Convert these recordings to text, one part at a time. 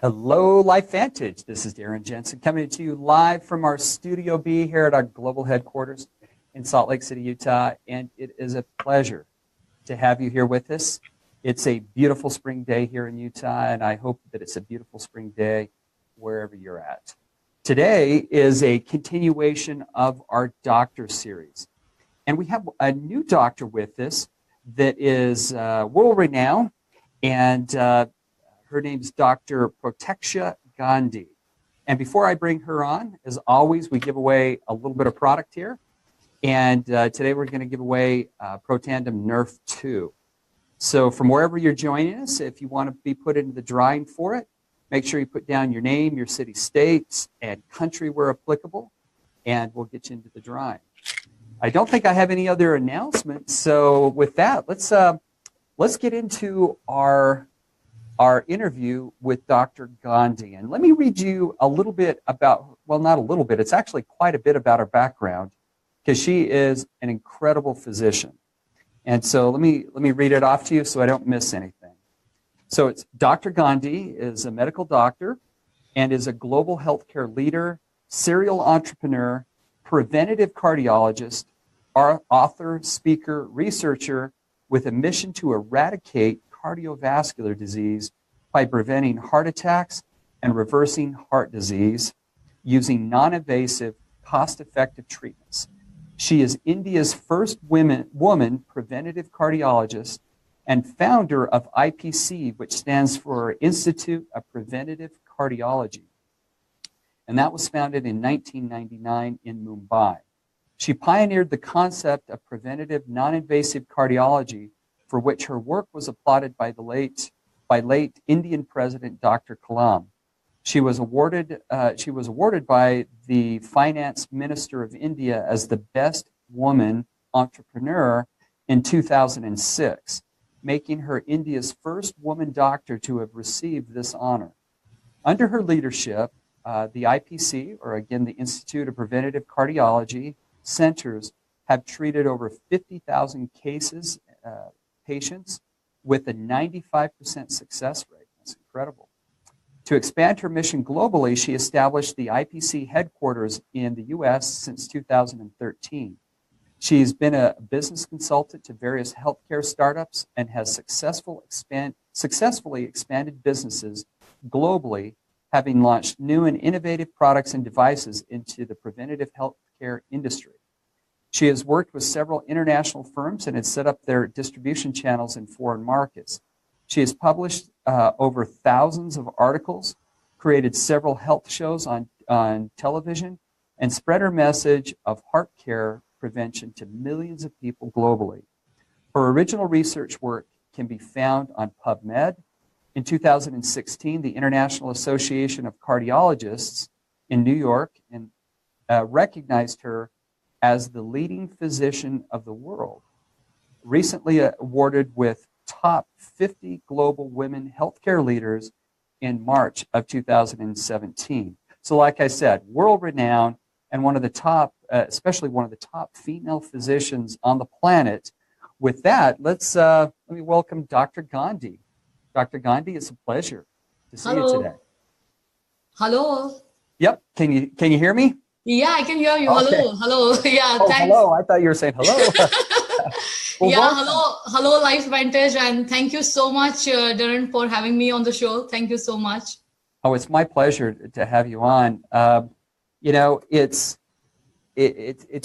Hello, LifeVantage. This is Darren Jensen coming to you live from our Studio B here at our global headquarters in Salt Lake City, Utah. And it is a pleasure to have you here with us. It's a beautiful spring day here in Utah, and I hope that it's a beautiful spring day wherever you're at. Today is a continuation of our doctor series. And we have a new doctor with us that is world-renowned, and her name's Dr. Pratiksha Gandhi. And before I bring her on, as always, we give away a little bit of product here. And today we're going to give away Protandim Nerf 2. So from wherever you're joining us, if you want to be put into the drawing for it, make sure you put down your name, your city, states, and country where applicable, and we'll get you into the drawing. I don't think I have any other announcements. So with that, let's get into our interview with Dr. Gandhi. And let me read you a little bit about, well, not a little bit, it's actually quite a bit about her background, because she is an incredible physician. And so let me read it off to you so I don't miss anything. So it's Dr. Gandhi is a medical doctor and is a global healthcare leader, serial entrepreneur, preventative cardiologist, author, speaker, researcher with a mission to eradicate cardiovascular disease by preventing heart attacks and reversing heart disease using non-invasive, cost-effective treatments. She is India's first woman preventative cardiologist and founder of IPC, which stands for Institute of Preventative Cardiology. And that was founded in 1999 in Mumbai. She pioneered the concept of preventative non-invasive cardiology, for which her work was applauded by late Indian President Dr. Kalam. She was awarded by the Finance Minister of India as the best woman entrepreneur in 2006, making her India's first woman doctor to have received this honor. Under her leadership, the IPC, or again the Institute of Preventative Cardiology centers, have treated over 50,000 patients with a 95% success rate. That's incredible. To expand her mission globally, she established the IPC headquarters in the U.S. since 2013. She's been a business consultant to various healthcare startups and has successfully expanded businesses globally, having launched new and innovative products and devices into the preventative healthcare industry. She has worked with several international firms and has set up their distribution channels in foreign markets. She has published over thousands of articles, created several health shows on television, and spread her message of heart care prevention to millions of people globally. Her original research work can be found on PubMed. In 2016, the International Association of Cardiologists in New York recognized her as the leading physician of the world, recently awarded with top 50 global women healthcare leaders in March of 2017. So like I said, world-renowned and one of the top, especially one of the top female physicians on the planet. With that, let me welcome Dr. Gandhi. Dr. Gandhi, it's a pleasure to see you today. Hello. Yep. Can you hear me? Yeah, I can hear you. Okay. Hello. Yeah, oh, thanks. Hello. I thought you were saying hello. Well, yeah, hello, LifeVantage, and thank you so much, Darren, for having me on the show. Thank you so much. Oh, it's my pleasure to have you on. It's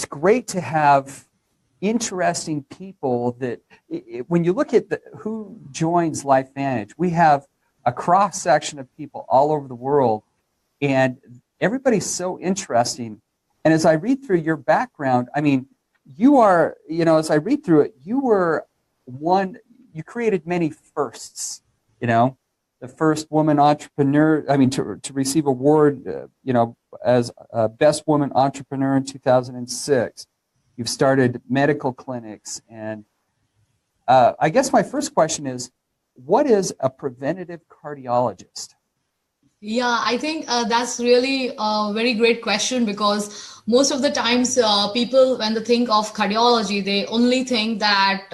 great to have interesting people that, when you look at who joins LifeVantage, we have a cross section of people all over the world, and everybody's so interesting. And as I read through your background, I mean, as I read through it, you created many firsts, the first woman entrepreneur, to receive award, as best woman entrepreneur in 2006. You've started medical clinics. And I guess my first question is, what is a preventative cardiologist? Yeah, I think that's really a very great question, because most of the times people, when they think of cardiology, they only think that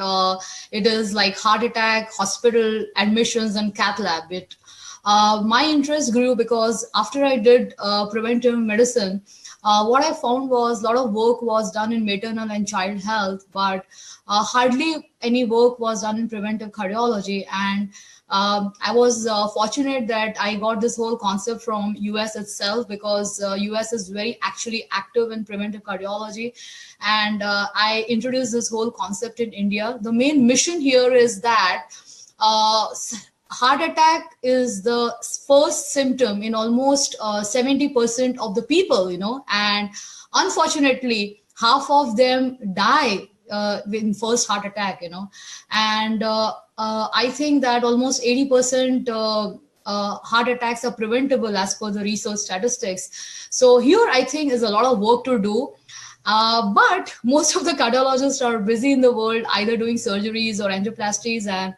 it is like heart attack, hospital admissions, and cath lab. My interest grew because after I did preventive medicine, what I found was a lot of work was done in maternal and child health, but hardly any work was done in preventive cardiology. And I was fortunate that I got this whole concept from US itself, because US is very actually active in preventive cardiology. And I introduced this whole concept in India. The main mission here is that uh, heart attack is the first symptom in almost 70% of the people, and unfortunately half of them die in first heart attack, and I think that almost 80% heart attacks are preventable as per the research statistics. So here I think is a lot of work to do. But most of the cardiologists are busy in the world either doing surgeries or angioplasties, and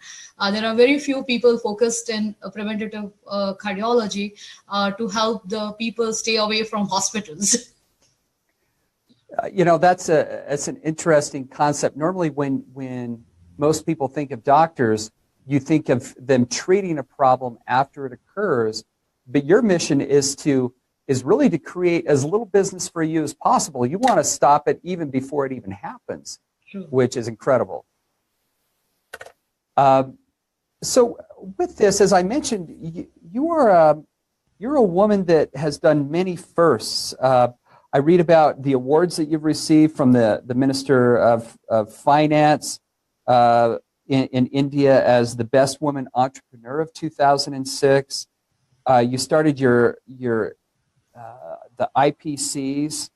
there are very few people focused in preventative cardiology to help the people stay away from hospitals. That's an interesting concept. Normally, when most people think of doctors, you think of them treating a problem after it occurs, but your mission is really to create as little business for you as possible. You want to stop it even before it even happens, which is incredible. So with this, as I mentioned, you're a woman that has done many firsts. I read about the awards that you've received from the Minister of Finance in India as the Best Woman Entrepreneur of 2006. You started the IPCs,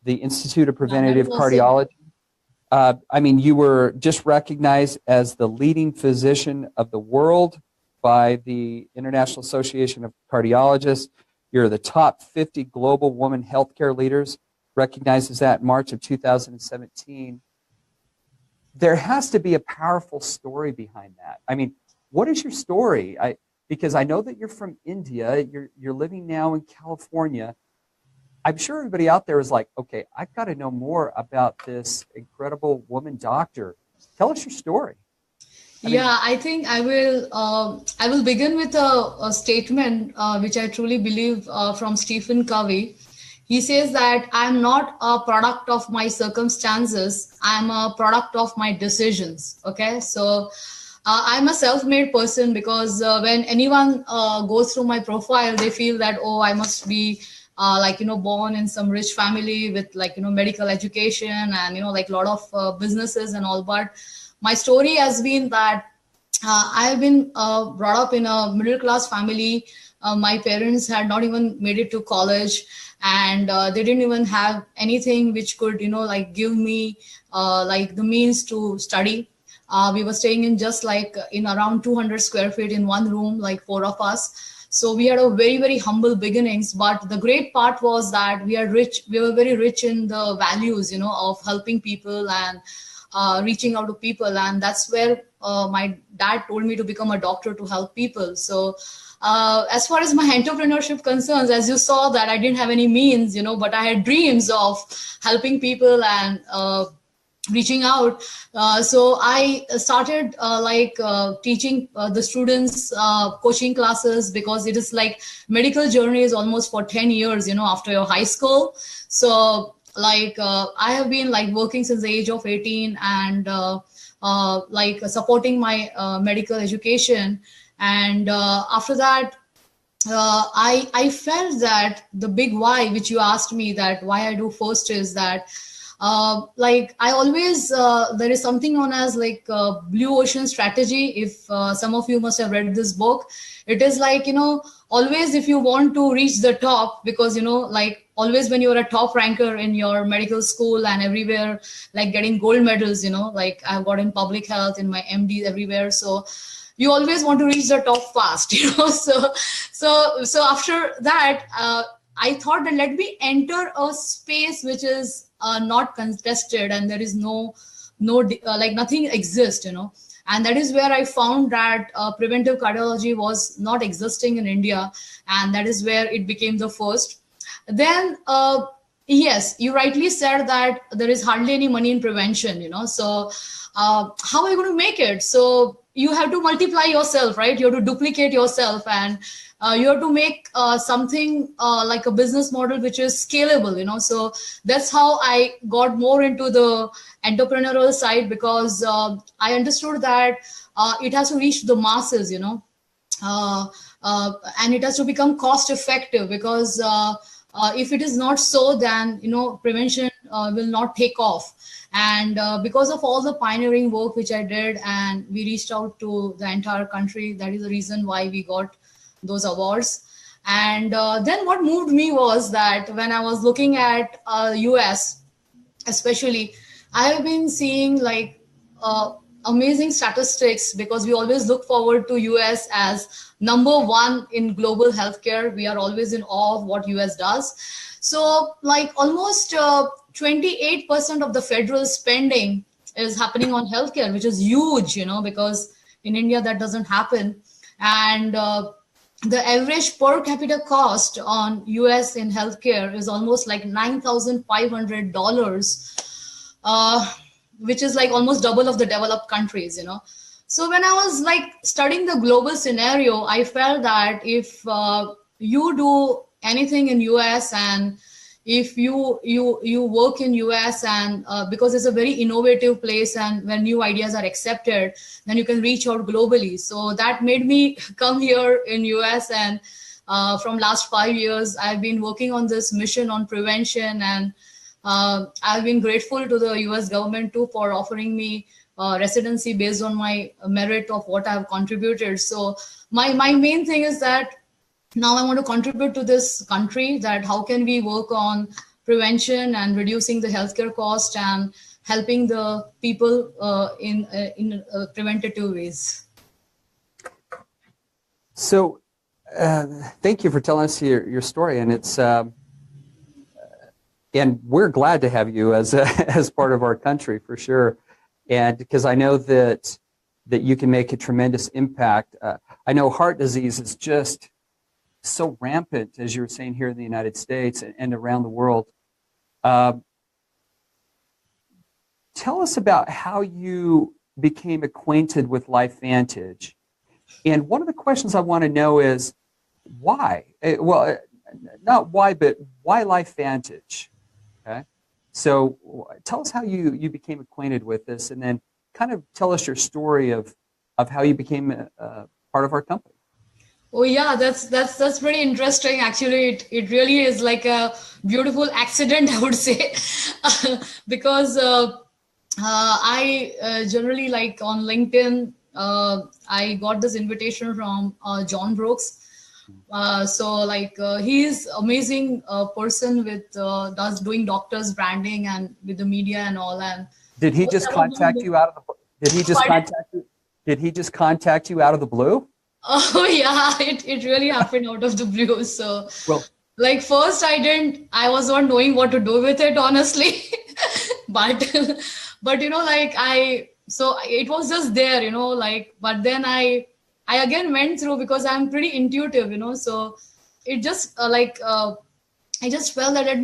the Institute of Preventative Cardiology. You were just recognized as the leading physician of the world by the International Association of Cardiologists. You're the top 50 global woman healthcare leaders, recognizes that in March of 2017. There has to be a powerful story behind that. What is your story? Because I know that you're from India, you're living now in California. I'm sure everybody out there is like, okay, I've got to know more about this incredible woman doctor. Tell us your story. I think I will begin with a statement which I truly believe from Stephen Covey. He says that I'm not a product of my circumstances. I'm a product of my decisions. Okay. So I'm a self-made person, because when anyone goes through my profile, they feel that, oh, I must be born in some rich family with medical education and, a lot of businesses and all. But my story has been that I have been brought up in a middle-class family. My parents had not even made it to college, and they didn't even have anything which could, give me the means to study. We were staying in in around 200 square feet in one room, like four of us. So we had a very, very humble beginnings. But the great part was that we are rich. We were very rich in the values, of helping people and reaching out to people. And that's where my dad told me to become a doctor to help people. So as far as my entrepreneurship concerns, as you saw that I didn't have any means, but I had dreams of helping people and reaching out. So I started teaching the students coaching classes, because it is like medical journey is almost for 10 years, after your high school. So I have been working since the age of 18 and supporting my medical education. And after that, I felt that the big why, which you asked me, that why I do first, is that I always, there is something known as blue ocean strategy. If some of you must have read this book, it is always if you want to reach the top, because, always when you're a top ranker in your medical school and everywhere, getting gold medals, I've got in public health, in my MD, everywhere. So you always want to reach the top fast, So after that, I thought that let me enter a space which is not contested, and there is no nothing exists, And that is where I found that preventive cardiology was not existing in India, and that is where it became the first. Then, yes, you rightly said that there is hardly any money in prevention, so how are you going to make it? So you have to multiply yourself, right? You have to duplicate yourself, and you have to make something like a business model which is scalable, so that's how I got more into the entrepreneurial side, because I understood that it has to reach the masses, uh, and it has to become cost effective, because if it is not so, then prevention will not take off. And because of all the pioneering work which I did, and we reached out to the entire country, that is the reason why we got those awards. And then what moved me was that when I was looking at US especially, I have been seeing like amazing statistics, because we always look forward to US as number one in global healthcare. We are always in awe of what US does. So like almost 28% of the federal spending is happening on healthcare, which is huge, because in India that doesn't happen. And the average per capita cost on US in healthcare is almost like $9,500, which is like almost double of the developed countries, So when I was like studying the global scenario, I felt that if you do anything in US, and if you work in US, and because it's a very innovative place, and when new ideas are accepted, then you can reach out globally. So that made me come here in US, and from last 5 years I've been working on this mission on prevention, and I've been grateful to the US government too for offering me residency based on my merit of what I've contributed. So my main thing is that now I want to contribute to this country, that how can we work on prevention and reducing the healthcare cost and helping the people in preventative ways. So thank you for telling us your story, and it's and we're glad to have you as as part of our country for sure, and because I know that you can make a tremendous impact. I know heart disease is just so rampant, as you were saying, here in the United States and around the world. Tell us about how you became acquainted with LifeVantage. And one of the questions I want to know is why? Well, not why, but why LifeVantage? Okay. So tell us how you became acquainted with this, and then kind of tell us your story of how you became a part of our company. Oh yeah, that's pretty interesting. Actually, it really is like a beautiful accident, I would say, because I generally, like on LinkedIn, I got this invitation from John Brooks. So like he's amazing person with doing doctors branding and with the media and all. And did he just contact you out of the? Did he just contact you? Did he just contact you out of the blue? Oh yeah, it really happened out of the blue. So well, like first I was not knowing what to do with it, honestly. but like so it was just there, like, but then I again went through, because I'm pretty intuitive, so it just I just felt that let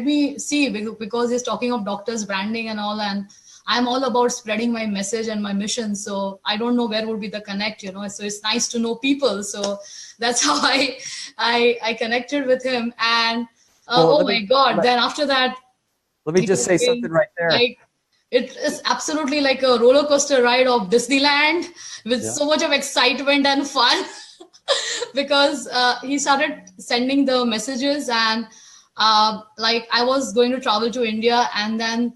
me see, because he's talking of doctors branding and all, and I'm all about spreading my message and my mission. So I don't know where would be the connect, so it's nice to know people. So that's how I connected with him. And my God, then after that, let me just say something right there. Like, it is absolutely like a roller coaster ride of Disneyland with so much of excitement and fun. Because he started sending the messages, and like I was going to travel to India, and then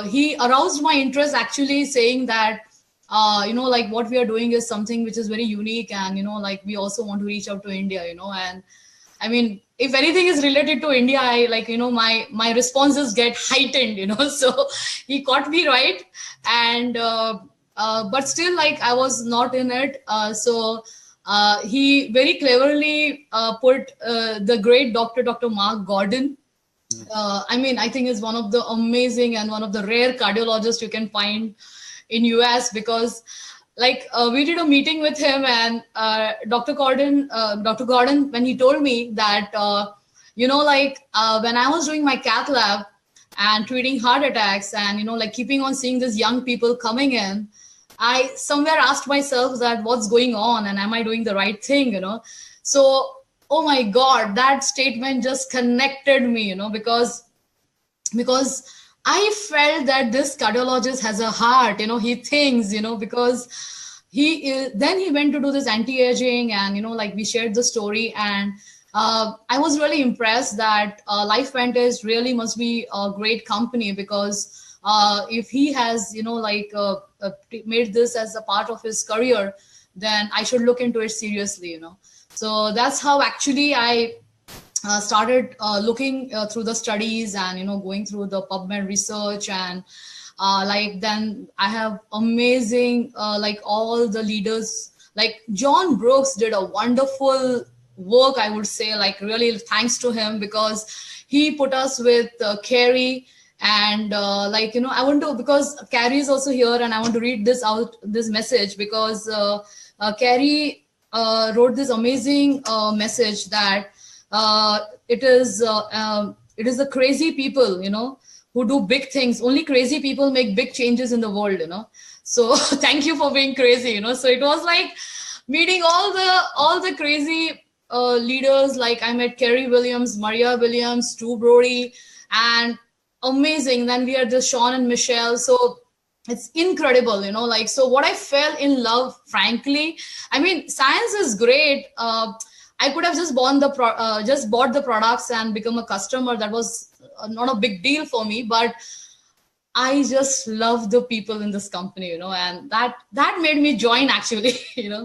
he aroused my interest, actually saying that like what we are doing is something which is very unique, and like we also want to reach out to India, and I mean, if anything is related to India, I like, my responses get heightened, so he caught me right. And but still, like, I was not in it. So he very cleverly put the great Dr. Mark Gordon. I mean, I think is one of the amazing and one of the rare cardiologists you can find in US, because like we did a meeting with him, and Dr. Gordon, when he told me that, when I was doing my cath lab and treating heart attacks, and, like keeping on seeing these young people coming in, I somewhere asked myself that what's going on, and am I doing the right thing, So, oh my God, that statement just connected me, because I felt that this cardiologist has a heart, he thinks, because then he went to do this anti-aging, and, like we shared the story, and I was really impressed that LifeVantage really must be a great company, because if he has, made this as a part of his career, then I should look into it seriously, So that's how actually I started looking through the studies, and going through the PubMed research, and then I have amazing all the leaders, like John Brooks did a wonderful work, I would say, like really thanks to him, because he put us with Carrie, and I want to, because Carrie is also here, and I want to read this message, because Carrie wrote this amazing message that it is the crazy people, who do big things. Only crazy people make big changes in the world, So thank you for being crazy, So it was like meeting all the crazy leaders. Like I met Kerry Williams, Maria Williams, Stu Brody, and amazing. Then we had the Sean and Michelle. So it's incredible, so what I fell in love, frankly, I mean, science is great. I could have just bought the products and become a customer. That was not a big deal for me, but I just love the people in this company, and that made me join, actually,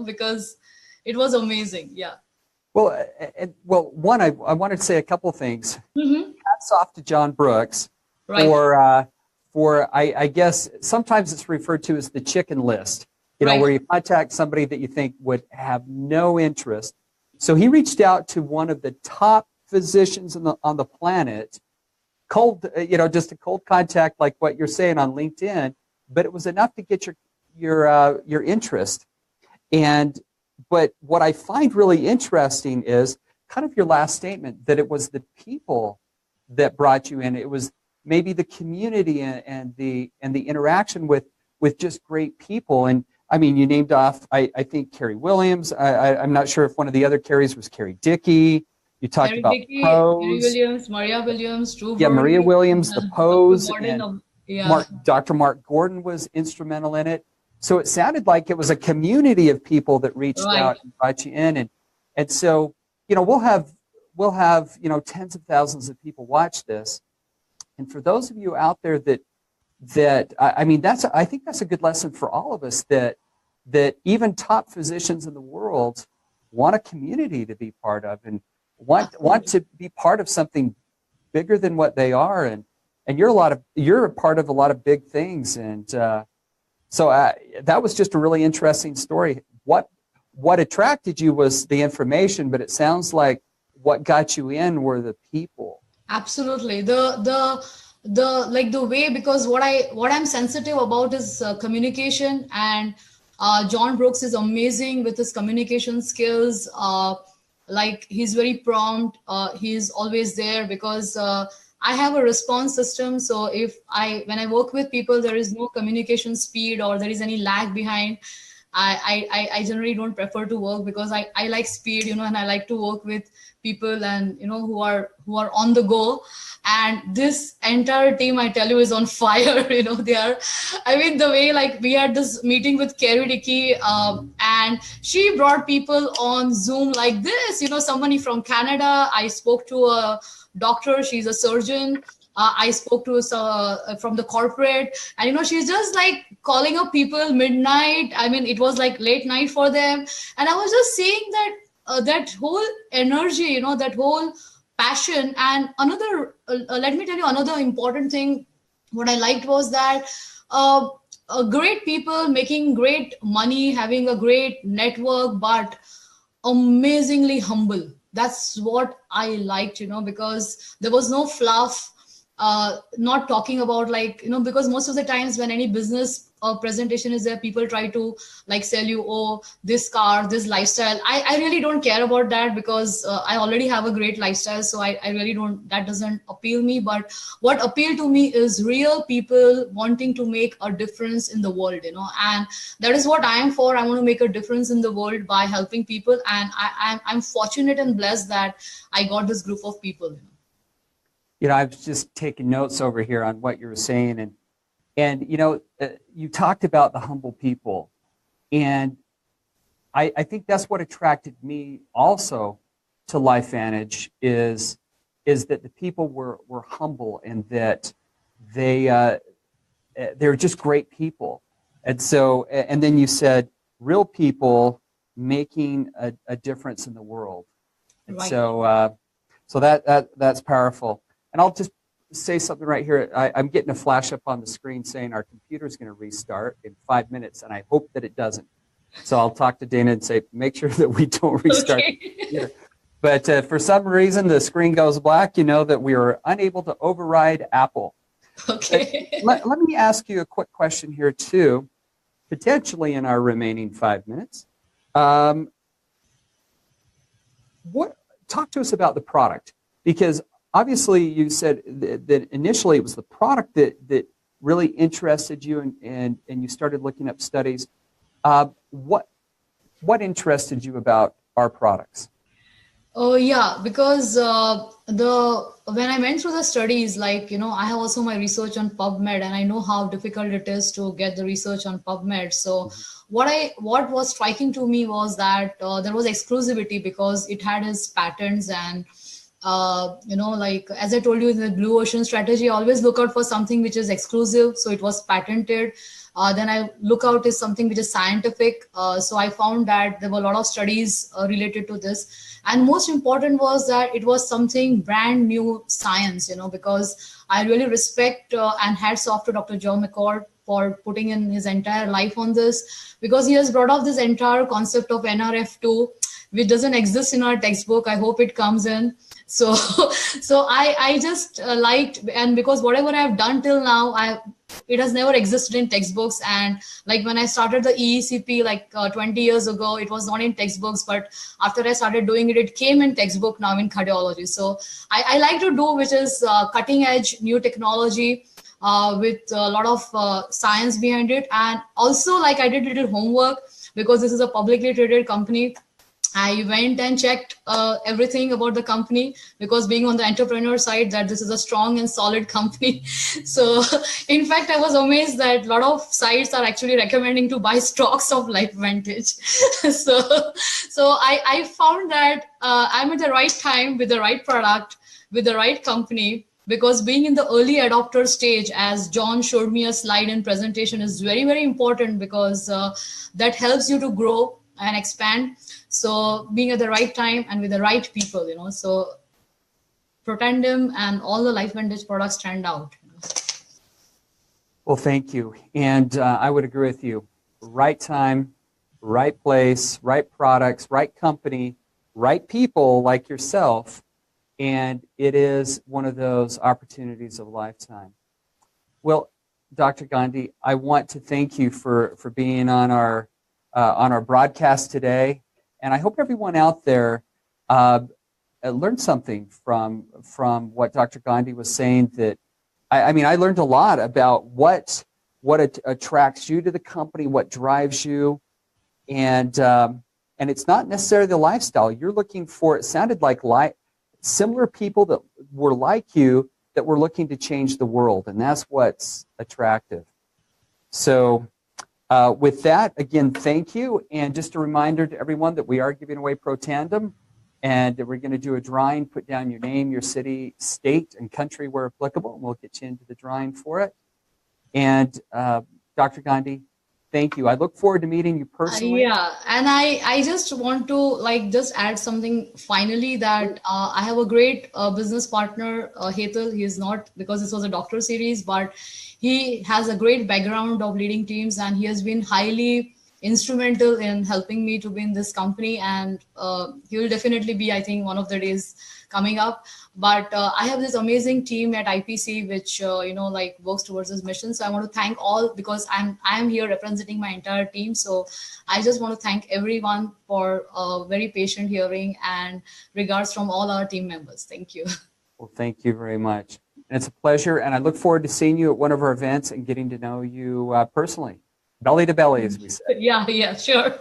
because it was amazing. Yeah. Well, one, I wanted to say a couple things. Mm-hmm. Hats off to John Brooks right. for I guess sometimes it's referred to as the chicken list, right. where you contact somebody that you think would have no interest. So he reached out to one of the top physicians on the planet, just a cold contact like what you're saying on LinkedIn, but it was enough to get your interest. But what I find really interesting is kind of your last statement, that it was the people that brought you in. It was maybe the community and the interaction with just great people. And I mean, you named off, I think, Kerry Williams. I'm not sure if one of the other Kerrys was Kerry Dickey. You talked Kerry about Dickey, Pose. Kerry Williams, Maria Williams, Drew Yeah, Brody, Maria Williams, the Pose, and Dr. Mark Gordon was instrumental in it. So it sounded like it was a community of people that reached out and brought you in. And so, we'll have tens of thousands of people watch this. And for those of you out there that I mean, I think that's a good lesson for all of us, that even top physicians in the world want a community to be part of, and want to be part of something bigger than what they are. And you're a part of a lot of big things. And so that was just a really interesting story. What attracted you was the information, but it sounds like what got you in were the people. Absolutely. The way, because what I'm sensitive about is communication, and John Brooks is amazing with his communication skills. He's very prompt. He's always there, because I have a response system. So when I work with people, there is no communication speed or there is any lag behind, I generally don't prefer to work, because I like speed, and I like to work with people and who are on the go. And this entire team, I tell you, is on fire. They are, I mean, the way, like, we had this meeting with Kerry Dickey, and she brought people on Zoom like this, somebody from Canada. I spoke to a doctor, she's a surgeon. I spoke to from the corporate, and she's just like calling up people midnight. I mean, it was like late night for them, and I was just seeing that that whole energy, that whole passion. And let me tell you another important thing. What I liked was that great people making great money, having a great network, but amazingly humble. That's what I liked, because there was no fluff. Not talking about, like, because most of the times when any business presentation is there, people try to like sell you, oh, this car, this lifestyle. I really don't care about that, because I already have a great lifestyle. So I really don't, that doesn't appeal me. But what appeal to me is real people wanting to make a difference in the world, and that is what I am for. I want to make a difference in the world by helping people. And I'm fortunate and blessed that I got this group of people. I was just taking notes over here on what you were saying, and you talked about the humble people, and I think that's what attracted me also to LifeVantage is that the people were humble, and that they're just great people. And so, and then you said real people making a difference in the world. And Right. So that's powerful. And I'll just say something right here. I'm getting a flash up on the screen saying our computer's going to restart in 5 minutes, and I hope that it doesn't. So I'll talk to Dana and say, make sure that we don't restart. Okay. But for some reason, the screen goes black, that we are unable to override Apple. Okay. Let me ask you a quick question here, too, potentially in our remaining 5 minutes. Talk to us about the product, because obviously you said that initially it was the product that really interested you, and you started looking up studies. What interested you about our products? Oh yeah, because when I went through the studies, like I have also my research on PubMed, and I know how difficult it is to get the research on PubMed. So what was striking to me was that there was exclusivity, because it had its patents. And like as I told you, in the blue ocean strategy, always look out for something which is exclusive. So it was patented. Then I look out is something which is scientific. So I found that there were a lot of studies related to this. And most important was that it was something brand new science, because I really respect and hats off to Dr. Joe McCord for putting in his entire life on this, because he has brought up this entire concept of NRF2, which doesn't exist in our textbook. I hope it comes in. So I just liked, and because whatever I have done till now, it has never existed in textbooks. And like when I started the EECP like 20 years ago, it was not in textbooks, but after I started doing it, it came in textbook now in cardiology. So I like to do, which is cutting edge new technology with a lot of science behind it. And also, like, I did little homework, because this is a publicly traded company. I went and checked everything about the company, because being on the entrepreneur side, that this is a strong and solid company. So in fact, I was amazed that a lot of sites are actually recommending to buy stocks of LifeVantage. so I found that I'm at the right time with the right product, with the right company, because being in the early adopter stage, as John showed me a slide in presentation, is very, very important, because that helps you to grow and expand. So being at the right time and with the right people, so Protandem and all the LifeVantage products stand out. Well, thank you. And I would agree with you. Right time, right place, right products, right company, right people like yourself. And it is one of those opportunities of a lifetime. Well, Dr. Gandhi, I want to thank you for being on our broadcast today. And I hope everyone out there learned something from what Dr. Gandhi was saying. That I mean, I learned a lot about what attracts you to the company, what drives you, and it's not necessarily the lifestyle you're looking for. It sounded like similar people that were like you, that were looking to change the world, and that's what's attractive. So. With that, again, thank you. And just a reminder to everyone that we are giving away Protandem, and that we're going to do a drawing. Put down your name, your city, state, and country where applicable, and we'll get you into the drawing for it. And Dr. Gandhi, thank you. I look forward to meeting you personally. Yeah, and I just want to just add something finally, that I have a great business partner, Hetal. He is not, because this was a doctor series, but he has a great background of leading teams, and he has been highly instrumental in helping me to be in this company, and he will definitely be, I think, one of the days coming up. But I have this amazing team at IPC which like works towards this mission. So I want to thank all, because I'm here representing my entire team. So I just want to thank everyone for very patient hearing, and regards from all our team members. Thank you. Well, thank you very much. And it's a pleasure, and I look forward to seeing you at one of our events and getting to know you personally. Belly to belly, as we say. Yeah, sure.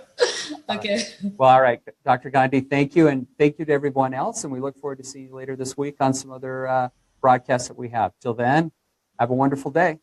Okay. Well, all right, Dr. Gandhi, thank you, and thank you to everyone else, and we look forward to seeing you later this week on some other broadcasts that we have. Till then, have a wonderful day.